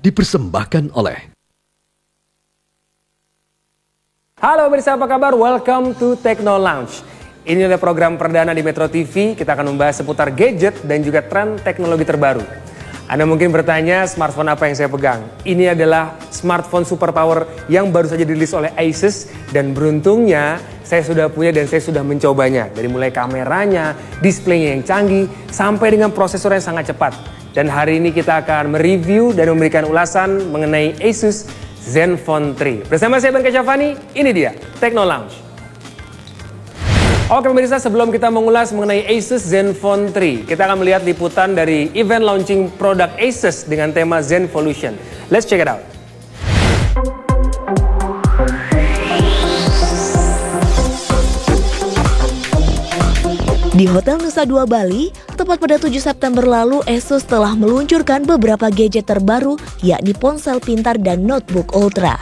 Dipersembahkan oleh... Halo pemirsa, apa kabar? Welcome to Techno Lounge. Ini adalah program perdana di Metro TV. Kita akan membahas seputar gadget dan juga tren teknologi terbaru. Anda mungkin bertanya, smartphone apa yang saya pegang? Ini adalah smartphone superpower yang baru saja dirilis oleh Asus. Dan beruntungnya saya sudah punya dan saya sudah mencobanya. Dari mulai kameranya, displaynya yang canggih, sampai dengan prosesor yang sangat cepat. Dan hari ini kita akan mereview dan memberikan ulasan mengenai Asus Zenfone 3. Bersama saya Bang Kesyafani, ini dia Techno Lounge. Oke pemirsa, sebelum kita mengulas mengenai Asus Zenfone 3, kita akan melihat liputan dari event launching produk Asus dengan tema Zenvolution. Let's check it out. Di Hotel Nusa Dua Bali, tepat pada 7 September lalu, Asus telah meluncurkan beberapa gadget terbaru, yakni ponsel pintar dan notebook ultra.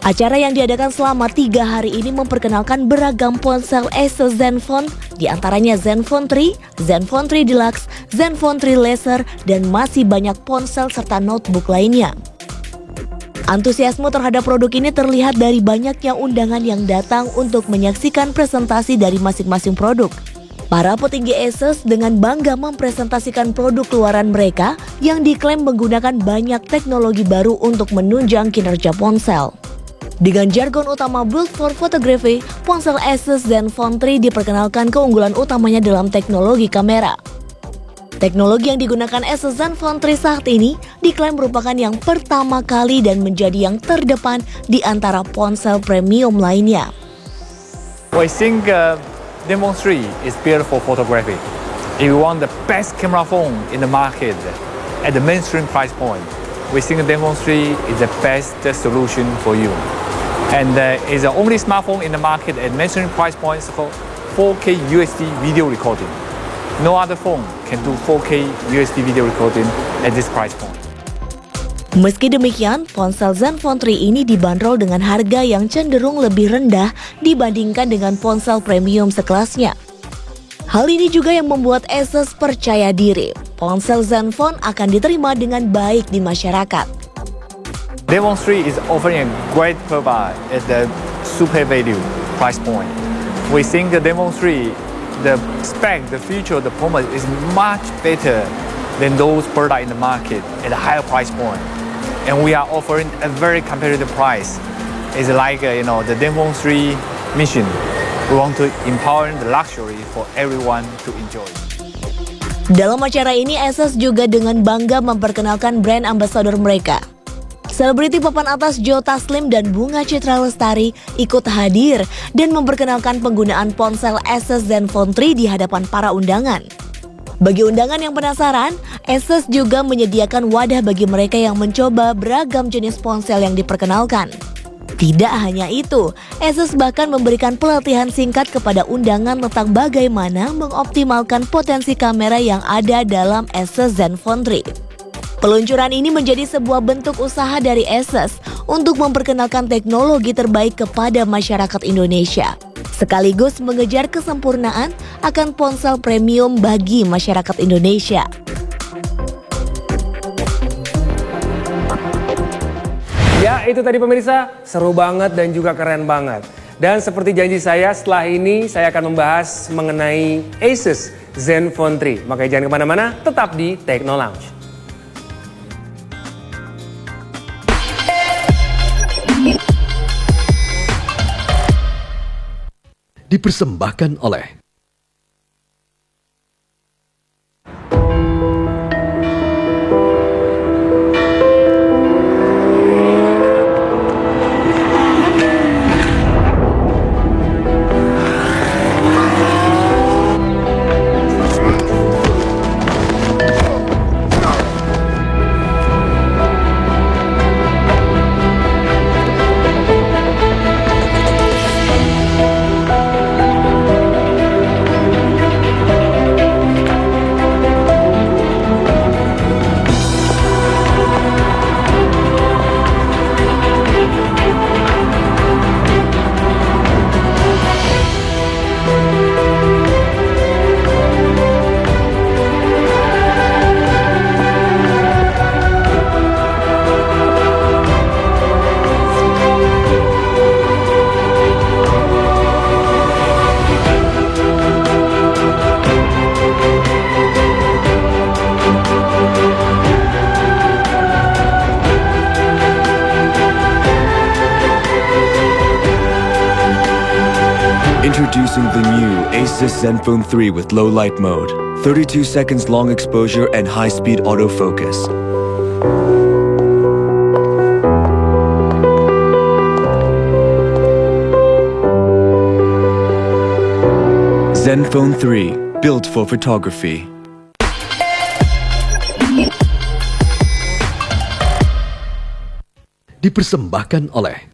Acara yang diadakan selama 3 hari ini memperkenalkan beragam ponsel Asus Zenfone, diantaranya Zenfone 3, Zenfone 3 Deluxe, Zenfone 3 Laser, dan masih banyak ponsel serta notebook lainnya. Antusiasme terhadap produk ini terlihat dari banyaknya undangan yang datang untuk menyaksikan presentasi dari masing-masing produk. Para petinggi Asus dengan bangga mempresentasikan produk keluaran mereka yang diklaim menggunakan banyak teknologi baru untuk menunjang kinerja ponsel. Dengan jargon utama Built for Photography, ponsel Asus Zenfone 3 diperkenalkan keunggulan utamanya dalam teknologi kamera. Teknologi yang digunakan Asus Zenfone 3 saat ini diklaim merupakan yang pertama kali dan menjadi yang terdepan di antara ponsel premium lainnya. I think Zenfone 3 is built for photography. If you want the best camera phone in the market at the mainstream price point, we think Zenfone 3 is the best solution for you. And it's the only smartphone in the market at mainstream price point for 4K UHD video recording. No other phone can do 4K UHD video recording at this price point. Meski demikian, ponsel Zenfone 3 ini dibanderol dengan harga yang cenderung lebih rendah dibandingkan dengan ponsel premium sekelasnya. Hal ini juga yang membuat Asus percaya diri, ponsel Zenfone akan diterima dengan baik di masyarakat. Zenfone 3 is offering a great product at the super value price point. We think the Zenfone 3, the spec, the feature, the performance is much better than those products in the market at a higher price point. And we are offering a very competitive price. It's like the Zenfone 3 mission. We want to empower the luxury for everyone to enjoy. Dalam acara ini, Asus juga dengan bangga memperkenalkan brand ambassador mereka. Selebriti papan atas Joe Taslim dan Bunga Citra Lestari ikut hadir dan memperkenalkan penggunaan ponsel Asus Zenfone 3 di hadapan para undangan. Bagi undangan yang penasaran, Asus juga menyediakan wadah bagi mereka yang mencoba beragam jenis ponsel yang diperkenalkan. Tidak hanya itu, Asus bahkan memberikan pelatihan singkat kepada undangan tentang bagaimana mengoptimalkan potensi kamera yang ada dalam Asus Zenfone 3. Peluncuran ini menjadi sebuah bentuk usaha dari Asus untuk memperkenalkan teknologi terbaik kepada masyarakat Indonesia, sekaligus mengejar kesempurnaan akan ponsel premium bagi masyarakat Indonesia. Ya, itu tadi pemirsa, seru banget dan juga keren banget. Dan seperti janji saya, setelah ini saya akan membahas mengenai Asus Zenfone 3. Makanya jangan kemana-mana, tetap di Techno Lounge. Dipersembahkan oleh... Introducing the new Asus Zenfone 3 with low light mode, 32 seconds long exposure and high-speed autofocus. Zenfone 3, built for photography. Dipersembahkan oleh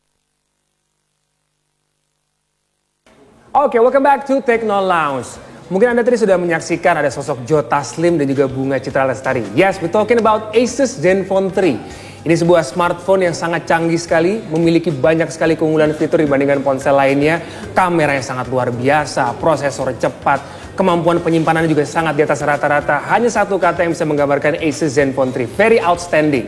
Oke, welcome back to Techno Lounge. Mungkin Anda tadi sudah menyaksikan ada sosok Joe Taslim dan juga Bunga Citra Lestari. Yes, we're talking about Asus Zenfone 3. Ini sebuah smartphone yang sangat canggih sekali, memiliki banyak sekali keunggulan fitur dibandingkan ponsel lainnya. Kameranya sangat luar biasa, prosesor cepat, kemampuan penyimpanannya juga sangat di atas rata-rata. Hanya satu kata yang bisa menggambarkan Asus Zenfone 3, very outstanding.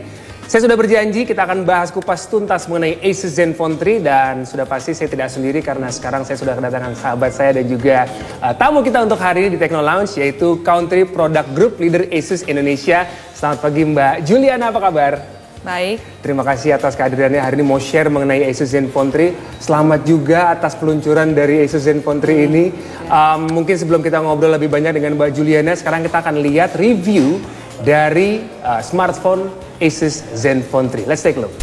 Saya sudah berjanji kita akan bahas kupas tuntas mengenai Asus Zenfone 3 dan sudah pasti saya tidak sendiri karena sekarang saya sudah kedatangan sahabat saya dan juga tamu kita untuk hari ini di Techno Lounge yaitu Country Product Group Leader Asus Indonesia. Selamat pagi Mbak Juliana, apa kabar? Baik. Terima kasih atas kehadirannya hari ini mau share mengenai Asus Zenfone 3. Selamat juga atas peluncuran dari Asus Zenfone 3 ini. Mungkin sebelum kita ngobrol lebih banyak dengan Mbak Juliana, sekarang kita akan lihat review dari smartphone Asus Zenfone 3. Let's take a look.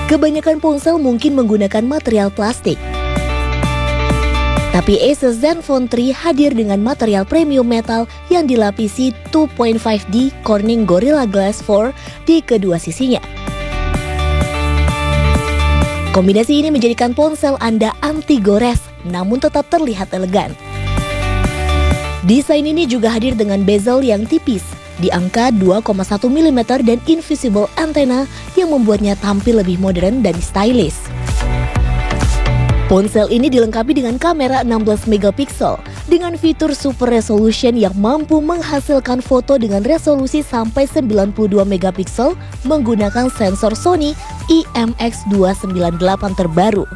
Kebanyakan ponsel mungkin menggunakan material plastik. Tapi Asus Zenfone 3 hadir dengan material premium metal yang dilapisi 2.5D Corning Gorilla Glass 4 di kedua sisinya. Kombinasi ini menjadikan ponsel Anda anti gores, namun tetap terlihat elegan. Desain ini juga hadir dengan bezel yang tipis, di angka 2,1 mm dan invisible antenna yang membuatnya tampil lebih modern dan stylish. Ponsel ini dilengkapi dengan kamera 16 megapiksel dengan fitur super resolution yang mampu menghasilkan foto dengan resolusi sampai 92 megapiksel menggunakan sensor Sony IMX298 terbaru.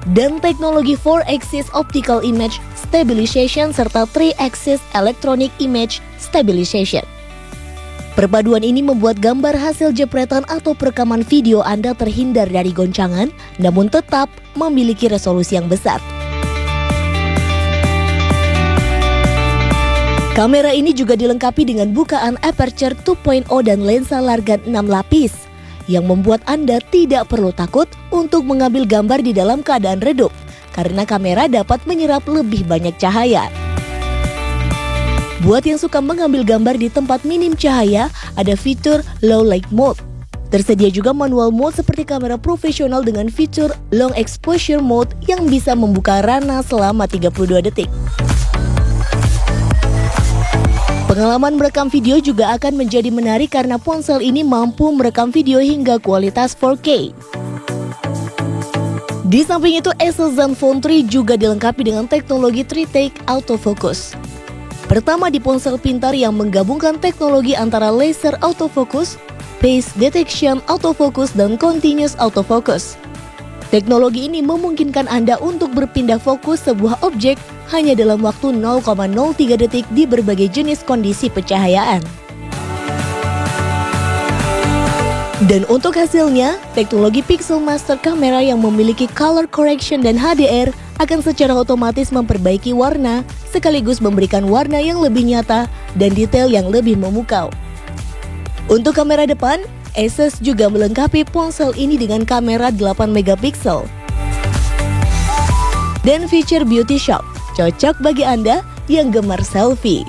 Dan teknologi 4-axis optical image stabilization serta 3-axis electronic image stabilization. Perpaduan ini membuat gambar hasil jepretan atau perekaman video Anda terhindar dari goncangan, namun tetap memiliki resolusi yang besar. Kamera ini juga dilengkapi dengan bukaan aperture 2.0 dan lensa largan 6 lapis, yang membuat Anda tidak perlu takut untuk mengambil gambar di dalam keadaan redup, karena kamera dapat menyerap lebih banyak cahaya. Buat yang suka mengambil gambar di tempat minim cahaya, ada fitur Low Light Mode. Tersedia juga manual mode seperti kamera profesional dengan fitur Long Exposure Mode yang bisa membuka rana selama 32 detik. Pengalaman merekam video juga akan menjadi menarik karena ponsel ini mampu merekam video hingga kualitas 4K. Di samping itu, Asus Zenfone 3 juga dilengkapi dengan teknologi 3-take autofocus. Pertama di ponsel pintar yang menggabungkan teknologi antara laser autofocus, phase detection autofocus, dan continuous autofocus. Teknologi ini memungkinkan Anda untuk berpindah fokus sebuah objek hanya dalam waktu 0,03 detik di berbagai jenis kondisi pencahayaan. Dan untuk hasilnya, teknologi Pixel Master Camera yang memiliki color correction dan HDR akan secara otomatis memperbaiki warna, sekaligus memberikan warna yang lebih nyata dan detail yang lebih memukau. Untuk kamera depan, Asus juga melengkapi ponsel ini dengan kamera 8 megapiksel. Dan fitur Beauty Shop, cocok bagi Anda yang gemar selfie.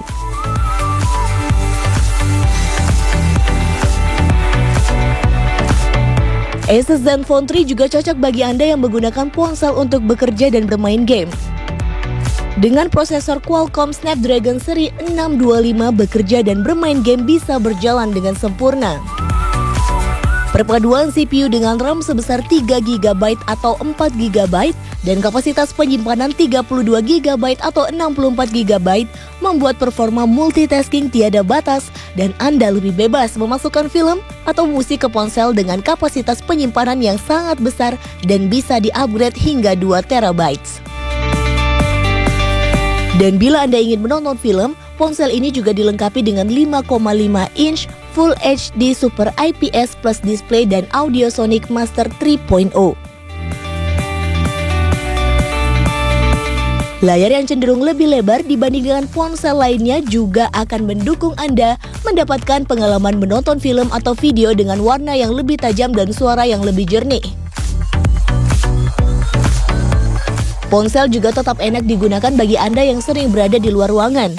Asus Zenfone 3 juga cocok bagi Anda yang menggunakan ponsel untuk bekerja dan bermain game. Dengan prosesor Qualcomm Snapdragon seri 625, bekerja dan bermain game bisa berjalan dengan sempurna. Perpaduan CPU dengan RAM sebesar 3GB atau 4GB dan kapasitas penyimpanan 32GB atau 64GB membuat performa multitasking tiada batas dan Anda lebih bebas memasukkan film atau musik ke ponsel dengan kapasitas penyimpanan yang sangat besar dan bisa di-upgrade hingga 2TB. Dan bila Anda ingin menonton film, ponsel ini juga dilengkapi dengan 5,5 inch Full HD Super IPS Plus display dan Audiosonic Master 3.0. Layar yang cenderung lebih lebar dibandingkan ponsel lainnya juga akan mendukung Anda mendapatkan pengalaman menonton film atau video dengan warna yang lebih tajam dan suara yang lebih jernih. Ponsel juga tetap enak digunakan bagi Anda yang sering berada di luar ruangan,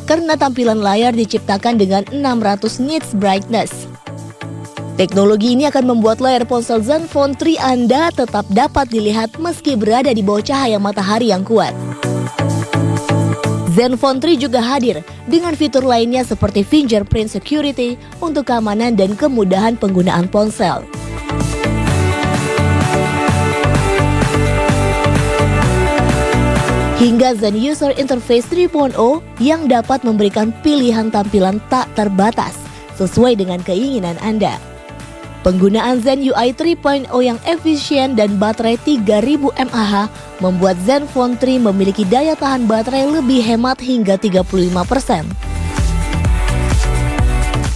karena tampilan layar diciptakan dengan 600 nits brightness. Teknologi ini akan membuat layar ponsel Zenfone 3 Anda tetap dapat dilihat meski berada di bawah cahaya matahari yang kuat. Zenfone 3 juga hadir dengan fitur lainnya seperti fingerprint security untuk keamanan dan kemudahan penggunaan ponsel. Hingga Zen User Interface 3.0 yang dapat memberikan pilihan tampilan tak terbatas sesuai dengan keinginan Anda. Penggunaan Zen UI 3.0 yang efisien dan baterai 3000 mAh membuat Zenfone 3 memiliki daya tahan baterai lebih hemat hingga 35%.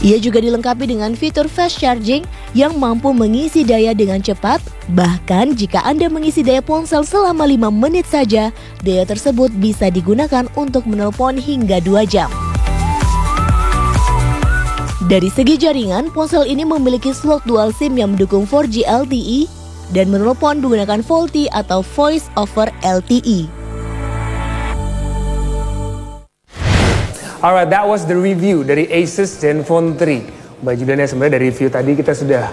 Ia juga dilengkapi dengan fitur fast charging yang mampu mengisi daya dengan cepat. Bahkan jika Anda mengisi daya ponsel selama 5 menit saja, daya tersebut bisa digunakan untuk menelpon hingga 2 jam. Dari segi jaringan, ponsel ini memiliki slot dual SIM yang mendukung 4G LTE dan menelpon menggunakan VoLTE atau Voice over LTE. Alright, that was the review dari Asus Zenfone 3. Mbak Juliana, sebenarnya dari review tadi kita sudah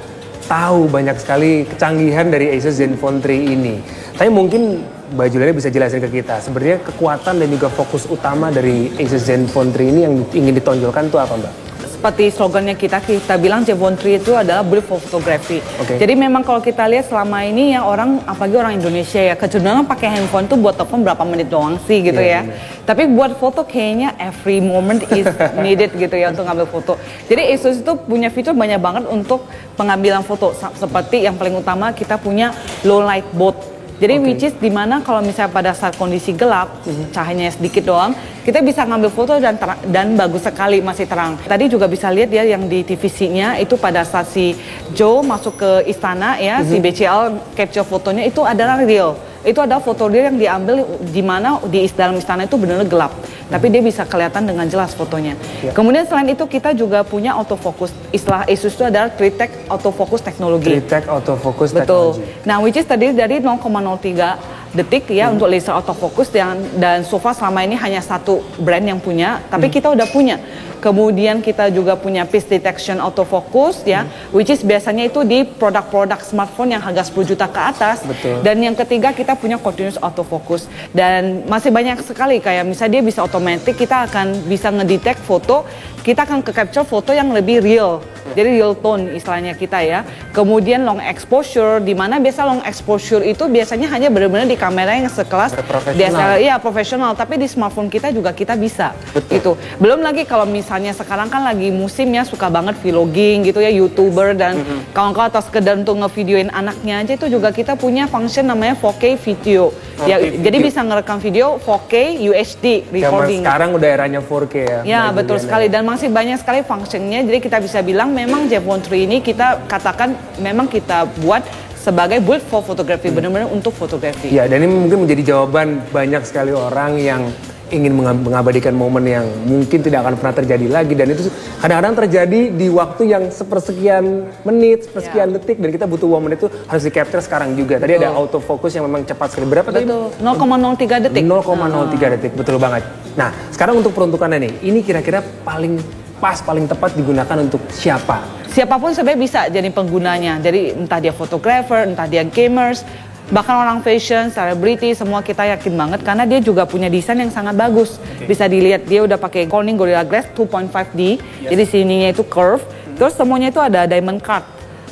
tahu banyak sekali kecanggihan dari Asus Zenfone 3 ini. Tapi mungkin Mbak Juliana bisa jelasin ke kita, sebenarnya kekuatan dan juga fokus utama dari Asus Zenfone 3 ini yang ingin ditonjolkan itu apa, Mbak? Seperti slogannya kita bilang Zenfone 3 itu adalah built for photography. Jadi memang kalau kita lihat selama ini ya orang, apalagi orang Indonesia ya, kecenderungan pakai handphone tuh buat telepon berapa menit doang sih gitu ya. Tapi buat foto kayaknya every moment is needed gitu ya untuk ngambil foto. Jadi Asus itu punya fitur banyak banget untuk pengambilan foto. Seperti yang paling utama kita punya low light mode. Jadi which is dimana kalau misalnya pada saat kondisi gelap, cahayanya sedikit doang, kita bisa ngambil foto dan bagus sekali, masih terang. Tadi juga bisa lihat ya yang di TVC-nya itu pada saat si Joe masuk ke istana ya, si BCL capture fotonya itu adalah real. Itu adalah foto real yang diambil di mana di dalam istana itu benar-benar gelap. Tapi dia bisa kelihatan dengan jelas fotonya. Kemudian selain itu kita juga punya autofocus. Istilah Asus itu adalah Tritech Autofocus Technology. Tritech Autofocus Betul. Technology. Nah, which is tadi dari 0,03 detik ya untuk laser autofocus dan so far selama ini hanya satu brand yang punya, tapi kita udah punya. Kemudian kita juga punya Piece Detection Autofocus ya, which is biasanya itu di produk-produk smartphone yang harga 10 juta ke atas. Betul. Dan yang ketiga kita punya Continuous Autofocus. Dan masih banyak sekali kayak misalnya dia bisa otomatis, kita akan bisa ngedetect foto, kita akan ke-capture foto yang lebih real. Jadi real tone istilahnya kita ya. Kemudian long exposure, di mana biasa long exposure itu biasanya hanya benar-benar di kamera yang sekelas DSLR, iya profesional. Tapi di smartphone kita juga kita bisa. Gitu. Belum lagi kalau misalnya sekarang kan lagi musimnya suka banget vlogging gitu ya, YouTuber dan kawan-kawan atau sekedar untuk ngevideoin anaknya aja, itu juga kita punya function namanya 4K video. Ya, jadi bisa ngerekam video 4K UHD recording. Sekarang udah eranya 4K ya. Ya betul sekali, dan masih banyak sekali fungsinya. Jadi kita bisa bilang memang Zenfone 3 ini kita katakan memang kita buat sebagai build for photography, benar-benar untuk fotografi. Ya, dan ini mungkin menjadi jawaban banyak sekali orang yang ingin mengabadikan momen yang mungkin tidak akan pernah terjadi lagi, dan itu kadang-kadang terjadi di waktu yang sepersekian menit, sepersekian detik, dan kita butuh momen itu harus di capture sekarang juga. Tadi ada autofocus yang memang cepat sekali. Berapa tadi? 0,03 detik. 0,03 detik, betul banget. Nah, sekarang untuk peruntukannya nih, ini kira-kira paling pas, paling tepat digunakan untuk siapa? Siapapun sebenarnya bisa jadi penggunanya. Jadi entah dia fotografer, entah dia gamers, bahkan orang fashion, selebriti, semua kita yakin banget karena dia juga punya desain yang sangat bagus. Bisa dilihat dia udah pakai Corning Gorilla Glass 2.5D, jadi sininya itu curve, terus semuanya itu ada diamond cut.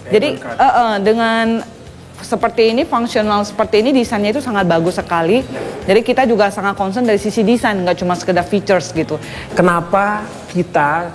Jadi dengan seperti ini, fungsional seperti ini, desainnya itu sangat bagus sekali. Jadi kita juga sangat concern dari sisi desain, nggak cuma sekedar features gitu. Kenapa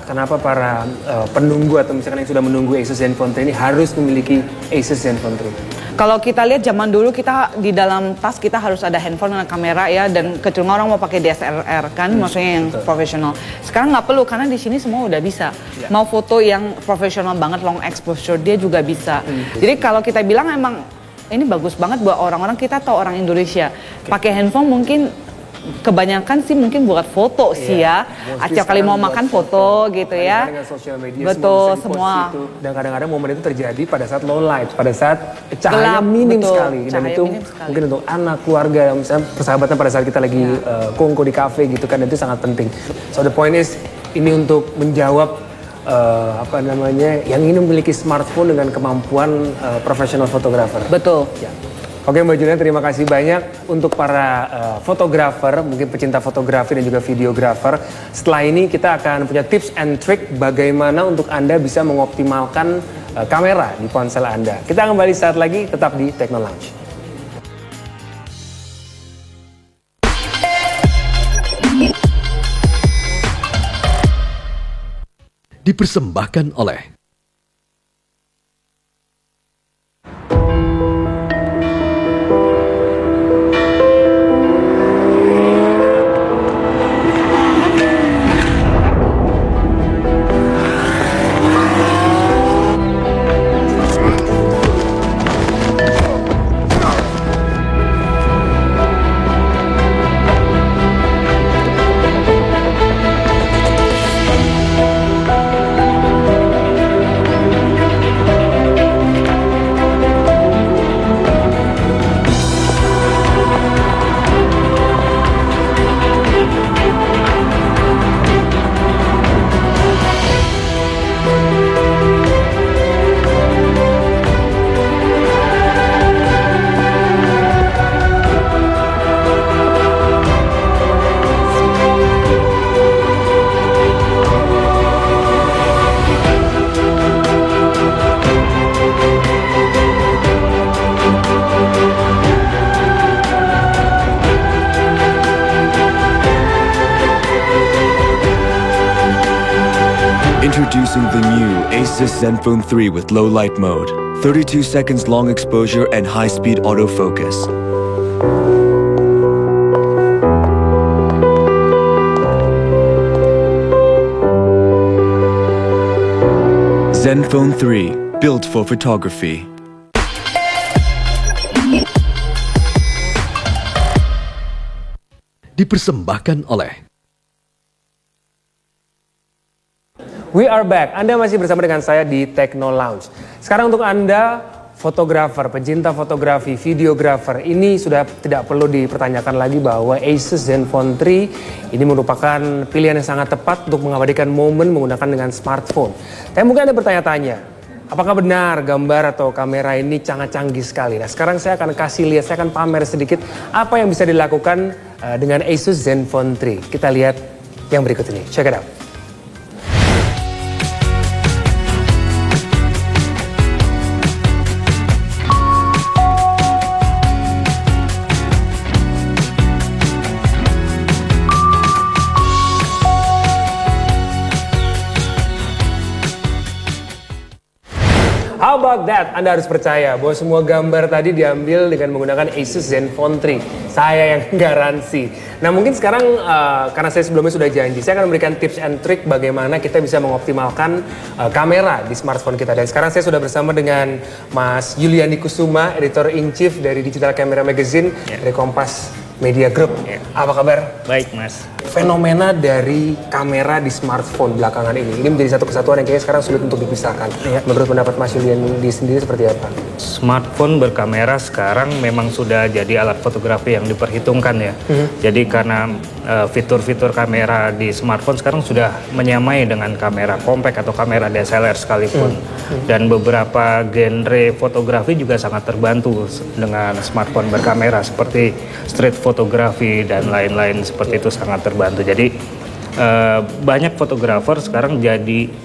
kenapa para penunggu atau misalkan yang sudah menunggu Asus Zenfone 3 ini harus memiliki Asus Zenfone 3? Kalau kita lihat zaman dulu kita di dalam tas kita harus ada handphone dengan kamera ya, dan kecenderungan orang mau pakai DSLR kan, maksudnya yang profesional. Sekarang nggak perlu karena di sini semua udah bisa. Mau foto yang profesional banget long exposure dia juga bisa. Jadi kalau kita bilang emang ini bagus banget buat orang-orang kita atau orang Indonesia. Pakai handphone mungkin kebanyakan sih mungkin buat foto sih ya. Acap kali mau makan foto gitu ya. Betul, semua. Dan kadang-kadang momen itu terjadi pada saat low light, pada saat cahaya minim sekali. Dan itu mungkin untuk anak, keluarga, misalnya persahabatan pada saat kita lagi kongko di kafe gitu kan, itu sangat penting. So the point is, ini untuk menjawab yang ingin memiliki smartphone dengan kemampuan profesional fotografer. Betul. Ya. Oke Mbak Julian, terima kasih banyak untuk para fotografer, mungkin pecinta fotografi dan juga videografer. Setelah ini kita akan punya tips and trick bagaimana untuk Anda bisa mengoptimalkan kamera di ponsel Anda. Kita kembali saat lagi, tetap di Techno Lounge. Dipersembahkan oleh Introducing the new Asus Zenfone 3 with low light mode, 32 seconds long exposure and high-speed autofocus. Zenfone 3, built for photography. dipersembahkan oleh We are back. Anda masih bersama dengan saya di Techno Lounge. Sekarang untuk Anda, fotografer, pecinta fotografi, videografer, ini sudah tidak perlu dipertanyakan lagi bahwa Asus Zenfone 3 ini merupakan pilihan yang sangat tepat untuk mengabadikan momen menggunakan dengan smartphone. Tapi mungkin Anda bertanya-tanya, apakah benar gambar atau kamera ini sangat canggih sekali? Nah, sekarang saya akan kasih lihat, saya akan pamer sedikit apa yang bisa dilakukan dengan Asus Zenfone 3. Kita lihat yang berikut ini. Check it out. How about that? Anda harus percaya bahwa semua gambar tadi diambil dengan menggunakan Asus Zenfone 3. Saya yang garansi. Nah mungkin sekarang karena saya sebelumnya sudah janji, saya akan memberikan tips and trick bagaimana kita bisa mengoptimalkan kamera di smartphone kita. Dan sekarang saya sudah bersama dengan Mas Yuliani Kusuma, Editor-in-Chief dari Digital Camera Magazine dari Kompas Media Group. Apa kabar? Baik Mas. Fenomena dari kamera di smartphone belakangan ini menjadi satu kesatuan yang kayaknya sekarang sulit untuk dipisahkan. Menurut pendapat Mas Yulian sendiri seperti apa? Smartphone berkamera sekarang memang sudah jadi alat fotografi yang diperhitungkan ya. Jadi karena fitur-fitur kamera di smartphone sekarang sudah menyamai dengan kamera compact atau kamera DSLR sekalipun. Dan beberapa genre fotografi juga sangat terbantu dengan smartphone berkamera seperti street fotografi dan lain-lain seperti itu sangat terbantu. Jadi banyak fotografer sekarang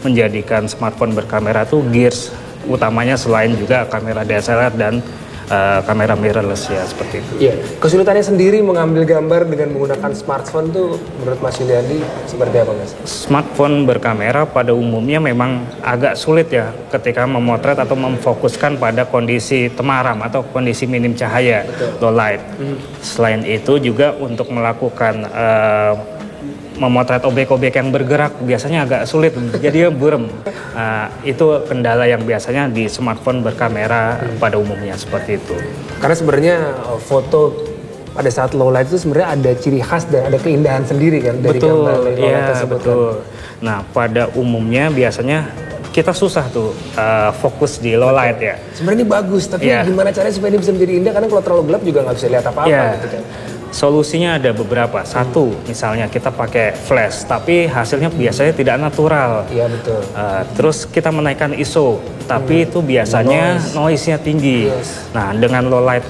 menjadikan smartphone berkamera tuh gears utamanya selain juga kamera DSLR dan kamera mirrorless ya seperti itu. Iya. Kesulitannya sendiri mengambil gambar dengan menggunakan smartphone tuh menurut Mas Yuliandi seperti apa, Mas? Smartphone berkamera pada umumnya memang agak sulit ya ketika memotret atau memfokuskan pada kondisi temaram atau kondisi minim cahaya, low light. Selain itu juga untuk melakukan memotret objek-objek yang bergerak biasanya agak sulit, jadi burem. Itu kendala yang biasanya di smartphone berkamera pada umumnya seperti itu. Karena sebenarnya foto pada saat low light itu sebenarnya ada ciri khas dan ada keindahan sendiri kan dari gambar low light tersebut. Betul. Nah, pada umumnya biasanya kita susah tuh fokus di low light ya. Sebenarnya ini bagus, tapi gimana caranya supaya ini bisa menjadi indah? Karena kalau terlalu gelap juga nggak bisa lihat apa-apa gitu kan. Solusinya ada beberapa. Satu, misalnya kita pakai flash, tapi hasilnya biasanya tidak natural. Iya, betul. Terus kita menaikkan ISO, tapi itu biasanya noise-nya tinggi. Nah, dengan low light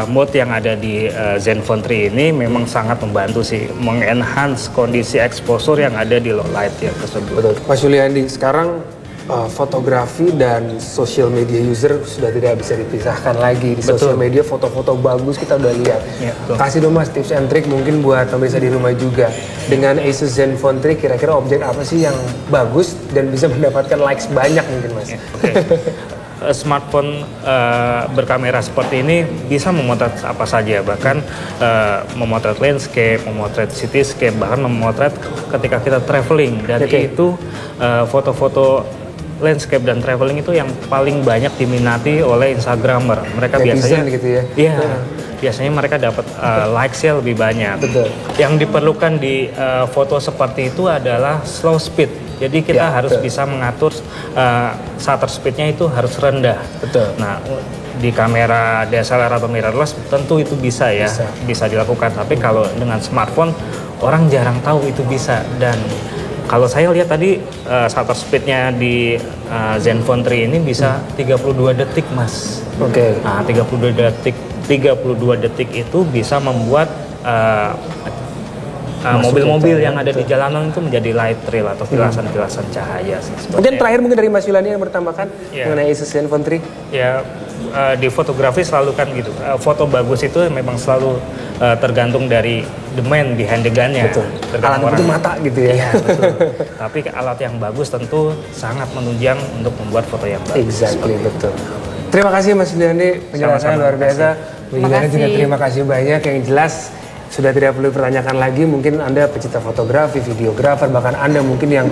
mode yang ada di Zenfone 3 ini memang sangat membantu sih, mengenhance kondisi exposure yang ada di low light ya tersebut. Betul. Mas Yuliandi, sekarang fotografi dan social media user sudah tidak bisa dipisahkan lagi. Di social media foto-foto bagus kita udah lihat. Kasih dong Mas tips and trick mungkin buat pemirsa di rumah juga. Dengan Asus Zenfone 3 kira-kira objek apa sih yang bagus dan bisa mendapatkan likes banyak mungkin Mas? Smartphone berkamera seperti ini bisa memotret apa saja, bahkan memotret landscape, memotret cityscape, bahkan memotret ketika kita traveling. Dan itu foto-foto landscape dan traveling itu yang paling banyak diminati oleh Instagramer. Mereka biasanya gitu ya. Iya. Biasanya mereka dapat likes-nya lebih banyak. Betul. Yang diperlukan di foto seperti itu adalah slow speed. Jadi kita harus bisa mengatur shutter speed-nya itu harus rendah. Betul. Nah, di kamera DSLR atau mirrorless tentu itu bisa ya, bisa dilakukan. Tapi kalau dengan smartphone orang jarang tahu itu bisa. Dan kalau saya lihat tadi shutter speed-nya di Zenfone 3 ini bisa 32 detik, Mas. Oke. Nah, 32 detik itu bisa membuat mobil-mobil yang ada di jalanan itu menjadi light trail atau kilasan-kilasan cahaya sih. Mungkin terakhir dari Mas Yuliandi yang bertambahkan mengenai Asus Zenfone 3. Ya, di fotografi selalu kan gitu. Foto bagus itu memang selalu tergantung dari the man behind the gun-nya. Betul. Alat itu mata gitu ya. Iya, betul. Tapi alat yang bagus tentu sangat menunjang untuk membuat foto yang bagus. Exactly, betul. Terima kasih Mas Yuliandi, penjelasannya luar biasa. Yuliandi juga terima kasih banyak, yang jelas sudah tidak perlu dipertanyakan lagi. Mungkin Anda pecinta fotografi, videografer, bahkan Anda mungkin yang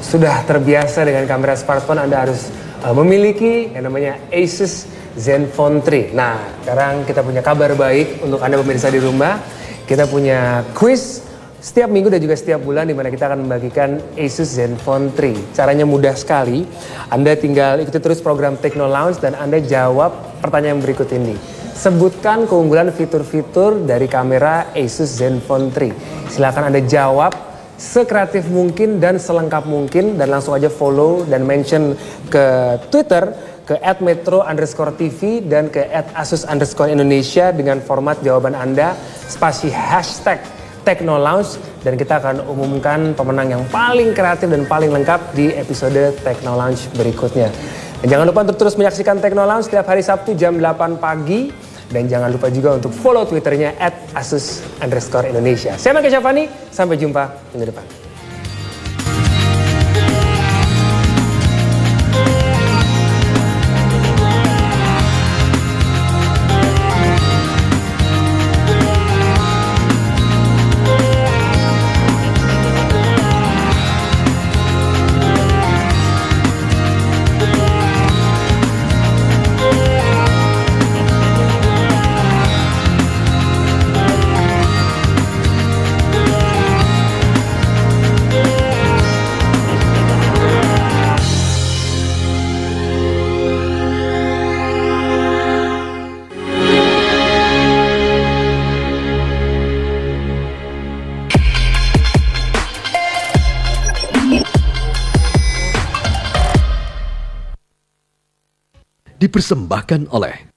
sudah terbiasa dengan kamera smartphone, Anda harus memiliki yang namanya Asus Zenfone 3. Nah, sekarang kita punya kabar baik untuk Anda pemirsa di rumah. Kita punya quiz setiap minggu dan juga setiap bulan di mana kita akan membagikan Asus Zenfone 3. Caranya mudah sekali. Anda tinggal ikuti terus program Techno Lounge dan Anda jawab pertanyaan berikut ini. Sebutkan keunggulan fitur-fitur dari kamera Asus Zenfone 3. Silakan Anda jawab sekreatif mungkin dan selengkap mungkin, dan langsung aja follow dan mention ke Twitter ke @metro_tv dan ke @asus_indonesia dengan format jawaban Anda spasi hashtag Techno Lounge, dan kita akan umumkan pemenang yang paling kreatif dan paling lengkap di episode Techno Lounge berikutnya. Dan jangan lupa untuk terus menyaksikan Techno Lounge setiap hari Sabtu jam 8 pagi. Dan jangan lupa juga untuk follow Twitternya @asus_indonesia. Saya Mike Syafani, sampai jumpa minggu depan. Dipersembahkan oleh